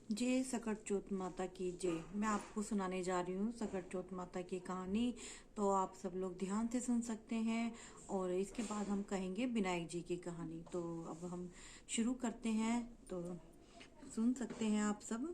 जय सकट चौथ माता की जय। मैं आपको सुनाने जा रही हूँ सकट चौथ माता की कहानी। तो आप सब लोग ध्यान से सुन सकते हैं और इसके बाद हम कहेंगे विनायक जी की कहानी। तो अब हम शुरू करते हैं, तो सुन सकते हैं आप सब।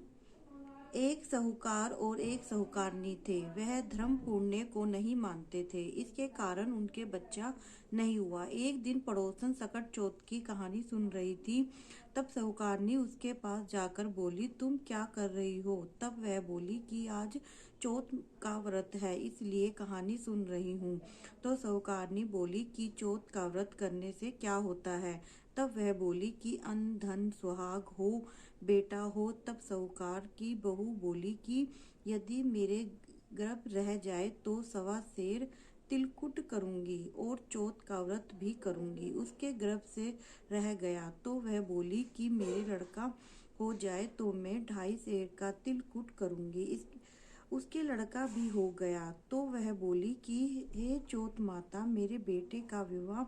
एक साहूकार और एक साहूकारनी थे। वह धर्म पुण्य को नहीं मानते थे, इसके कारण उनके बच्चा नहीं हुआ। एक दिन पड़ोसन सकट चौथ की कहानी सुन रही थी। तब साहूकारनी उसके पास जाकर बोली, तुम क्या कर रही हो? तब वह बोली कि आज चौथ का व्रत है, इसलिए कहानी सुन रही हूँ। तो साहूकारनी बोली कि चौथ का व्रत करने से क्या होता है? तब वह बोली कि अन्न धन सुहाग हो, बेटा हो। तब साहूकार की बहू बोली कि यदि मेरे गर्भ रह जाए तो सवा सेर तिलकुट करूंगी और चौथ का व्रत भी करूंगी। उसके गर्भ से रह गया तो वह बोली कि मेरे लड़का हो जाए तो मैं 2.5 सेर का तिलकुट करूंगी। इस उसके लड़का भी हो गया तो वह बोली कि हे चौथ माता, मेरे बेटे का विवाह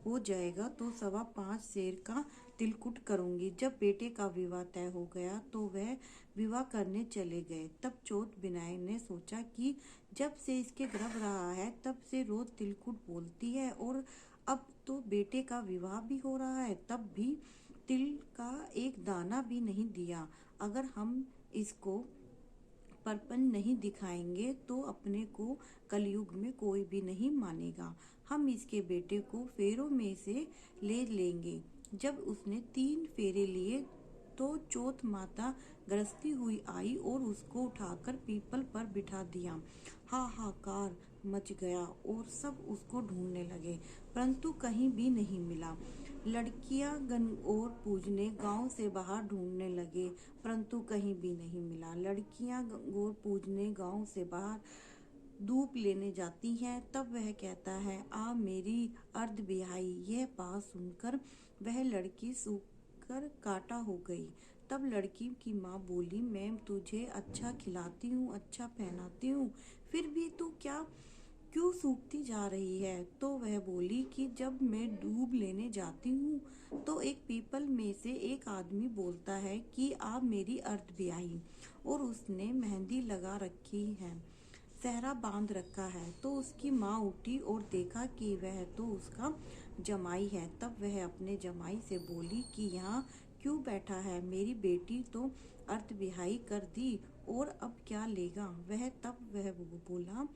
हो जाएगा तो 5.25 सेर का तिलकुट करूंगी। जब बेटे का विवाह तय हो गया तो वह विवाह करने चले गए। तब चौथ विनायक ने सोचा कि जब से इसके गर्भ रहा है तब से रोज तिलकुट बोलती है और अब तो बेटे का विवाह भी हो रहा है, तब भी तिल का एक दाना भी नहीं दिया। अगर हम इसको परपन नहीं दिखाएंगे तो अपने को कलयुग में कोई भी नहीं मानेगा। हम इसके बेटे को फेरों में से ले लेंगे। जब उसने 3 फेरे लिए तो चौथ माता गरजती हुई आई और उसको उठाकर पीपल पर बिठा दिया। हाहाकार मच गया और सब उसको ढूंढने लगे, परंतु कहीं भी नहीं मिला। लड़कियां गणगौर पूजने गांव से बाहर ढूंढने लगे, परंतु कहीं भी नहीं मिला। लड़कियां गणगौर पूजने गांव से बाहर धूप लेने जाती हैं। तब वह कहता है, आ मेरी अर्ध बिहाई। यह बात सुनकर वह लड़की सूखकर काटा हो गई। तब लड़की की माँ बोली, मैं तुझे अच्छा खिलाती हूँ, अच्छा पहनाती हूँ, फिर भी तू क्यों सूखती जा रही है? तो वह बोली कि जब मैं दूब लेने जाती हूँ तो एक पीपल में से एक आदमी बोलता है कि आप मेरी अर्ध ब्याही, और उसने मेहंदी लगा रखी है, सेहरा बांध रखा है। तो उसकी माँ उठी और देखा कि वह तो उसका जमाई है। तब वह अपने जमाई से बोली कि यहाँ क्यों बैठा है? मेरी बेटी तो अर्ध विहाई कर दी और अब क्या लेगा? वह बोला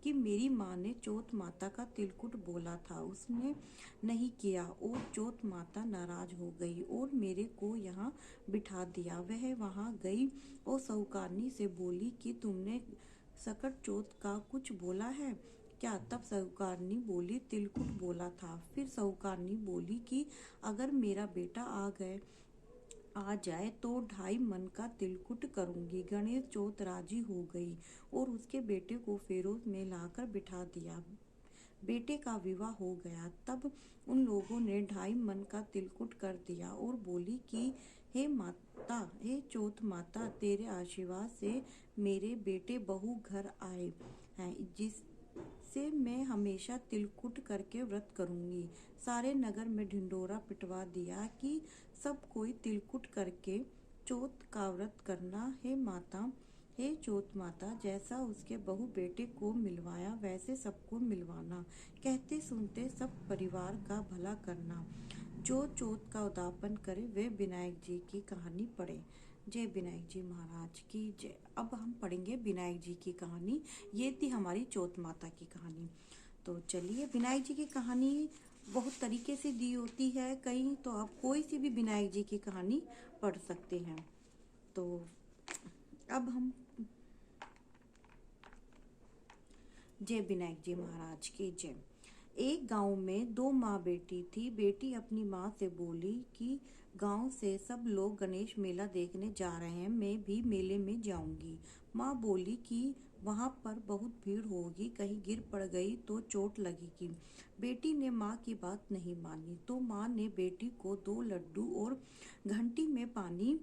कि मेरी माँ ने चौथ माता का तिलकुट बोला था, उसने नहीं किया और चौथ माता नाराज हो गई और मेरे को यहाँ बिठा दिया। वह वहाँ गई और साहूकारनी से बोली कि तुमने सकट चौथ का कुछ बोला है क्या? तब साहूकारनी बोली, तिलकुट बोला था। फिर साहूकारनी बोली कि अगर मेरा बेटा आ जाए तो 2.5 मन का तिलकुट करूंगी। गणेश चौथ राजी हो गई और उसके बेटे को फेरों में लाकर बिठा दिया। बेटे का विवाह हो गया। तब उन लोगों ने 2.5 मन का तिलकुट कर दिया और बोली कि हे माता, हे चौथ माता, तेरे आशीर्वाद से मेरे बेटे बहू घर आए हैं, जिससे मैं हमेशा तिलकुट करके व्रत करूंगी। सारे नगर में ढिंडोरा पिटवा दिया कि सब कोई तिलकुट करके चौथ का व्रत करना। हे चौथ माता, जैसा उसके बहू बेटे को मिलवाया वैसे सबको मिलवाना। कहते सुनते सब परिवार का भला करना। जो चौथ का उद्यापन करे वे विनायक जी की कहानी पढ़े। जय विनायक जी महाराज की जय। अब हम पढ़ेंगे विनायक जी की कहानी। ये थी हमारी चौथ माता की कहानी। तो चलिए, विनायक जी की कहानी बहुत तरीके से दी होती है कहीं, तो आप कोई सी भी विनायक जी की कहानी पढ़ सकते हैं। तो अब हम जय विनायक जी महाराज की जय। एक गांव में 2 माँ बेटी थी। बेटी अपनी माँ से बोली कि गांव से सब लोग गणेश मेला देखने जा रहे हैं, मैं भी मेले में जाऊंगी। माँ बोली कि वहां पर बहुत भीड़ होगी, कहीं गिर पड़ गई तो चोट लगेगी। बेटी ने माँ की बात नहीं मानी तो माँ ने बेटी को 2 लड्डू और घंटी में पानी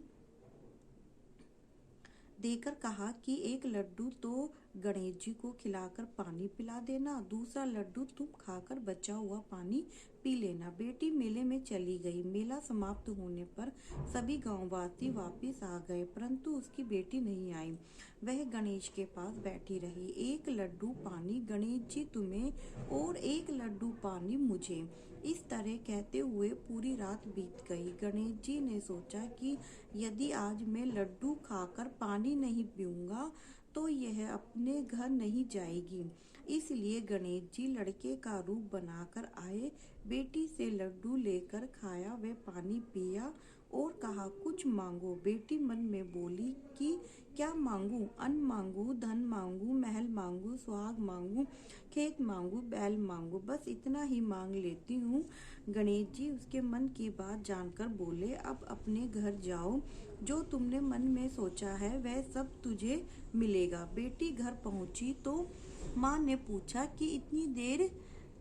देकर कहा कि एक लड्डू तो गणेश जी को खिलाकर पानी पिला देना, दूसरा लड्डू तुम खाकर बचा हुआ पानी पी लेना। बेटी मेले में चली गई। मेला समाप्त होने पर सभी गांववासी वापिस आ गए, परंतु उसकी बेटी नहीं आई। वह गणेश के पास बैठी रही। एक लड्डू पानी गणेश जी तुम्हें और एक लड्डू पानी मुझे। इस तरह कहते हुए पूरी रात बीत गई। गणेश जी ने सोचा कि यदि आज मैं लड्डू खाकर पानी नहीं पीऊंगा तो यह अपने घर नहीं जाएगी। इसलिए गणेश जी लड़के का रूप बनाकर आए, बेटी से लड्डू लेकर खाया व पानी पिया और कहा कुछ मांगो। बेटी मन में बोली कि क्या मांगू? अन्न मांगू, धन मांगू, महल मांगू, सुहाग मांगू, खेत मांगू, बैल मांगू, बस इतना ही मांग लेती हूँ। गणेश जी उसके मन की बात जानकर बोले, अब अपने घर जाओ, जो तुमने मन में सोचा है वह सब तुझे मिलेगा। बेटी घर पहुंची तो माँ ने पूछा कि इतनी देर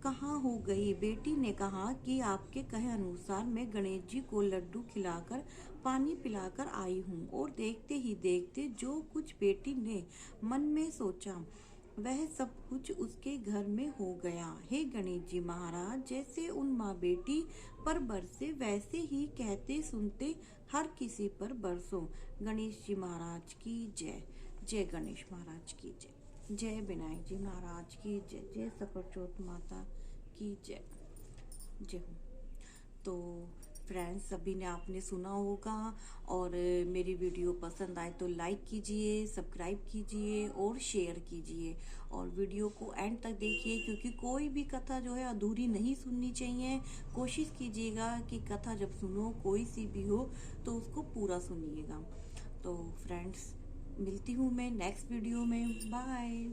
कहाँ हो गई? बेटी ने कहा कि आपके कहे अनुसार मैं गणेश जी को लड्डू खिलाकर पानी पिलाकर आई हूँ, और देखते ही देखते जो कुछ बेटी ने मन में सोचा वह सब कुछ उसके घर में हो गया। हे गणेश जी महाराज, जैसे उन माँ बेटी पर बरसे वैसे ही कहते सुनते हर किसी पर बरसो। गणेश जी महाराज की जय। जय गणेश महाराज की जय। जय विनायक जी महाराज की जय। जय सकरचोट माता की जय। जय हो। तो फ्रेंड्स, सभी ने आपने सुना होगा, और मेरी वीडियो पसंद आए तो लाइक कीजिए, सब्सक्राइब कीजिए और शेयर कीजिए, और वीडियो को एंड तक देखिए, क्योंकि कोई भी कथा जो है अधूरी नहीं सुननी चाहिए। कोशिश कीजिएगा कि कथा जब सुनो कोई सी भी हो तो उसको पूरा सुनिएगा। तो फ्रेंड्स, मिलती हूँ मैं नेक्स्ट वीडियो में। बाय।